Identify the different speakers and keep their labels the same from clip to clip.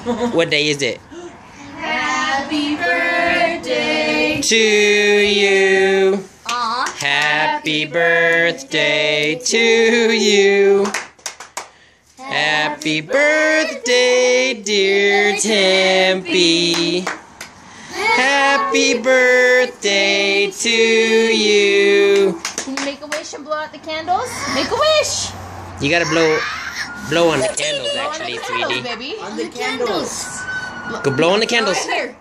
Speaker 1: What day is it?
Speaker 2: Happy birthday
Speaker 1: To you.
Speaker 2: Aw.
Speaker 1: Happy birthday to you. Happy birthday, dear Tempe. Happy birthday to you.
Speaker 2: Can you make a wish and blow out the candles? Make a wish!
Speaker 1: You gotta blow on the candles, actually,
Speaker 2: Candles,
Speaker 1: sweetie.
Speaker 2: baby.
Speaker 3: On the candles.
Speaker 1: Go blow on the candles.
Speaker 2: Right here.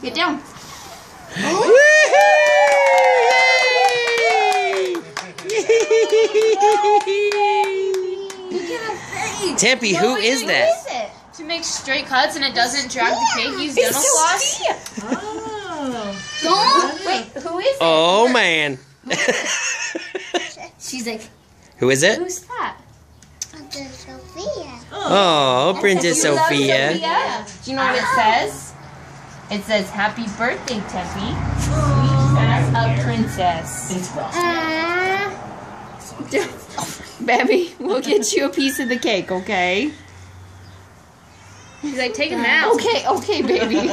Speaker 2: Get down.
Speaker 1: Woohoo! Yay! Tempe, who is that?
Speaker 2: Who is it?
Speaker 4: To make straight cuts and it doesn't drag the cake, use dental floss.
Speaker 3: Oh.
Speaker 2: Don't. Wait, who is it?
Speaker 1: Oh man.
Speaker 2: She's like,
Speaker 1: Who is it?
Speaker 2: who's that?
Speaker 5: Sophia.
Speaker 1: Oh, Princess
Speaker 2: You love
Speaker 1: Sophia.
Speaker 2: Sophia? Do you know what it says? It says, "Happy birthday, Tempe. Sweet as a princess." Baby, we'll get you a piece of the cake, okay?
Speaker 4: He's like, take a nap.
Speaker 2: Okay, baby.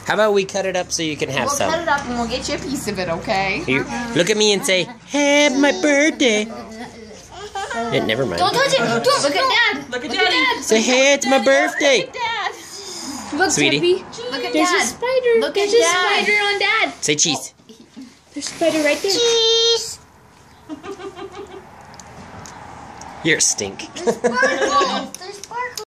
Speaker 1: How about we cut it up so you can have
Speaker 2: We'll cut
Speaker 1: some?
Speaker 2: it up and we'll get you a piece of it, okay?
Speaker 1: Here, look at me and say, "Happy my birthday." Never mind.
Speaker 2: Don't touch it! Don't! Look at Dad!
Speaker 3: Look at Daddy.
Speaker 1: Say, "Hey, it's my birthday."
Speaker 2: Dad!
Speaker 4: Look,
Speaker 1: Sweetie.
Speaker 4: Tempe.
Speaker 2: Look at
Speaker 4: There's a
Speaker 2: Dad!
Speaker 4: spider.
Speaker 2: Look
Speaker 4: There's
Speaker 2: at
Speaker 4: a
Speaker 2: Dad.
Speaker 4: spider on Dad.
Speaker 1: Say cheese.
Speaker 4: There's a spider right there.
Speaker 5: Cheese.
Speaker 1: You're a stink.
Speaker 5: There's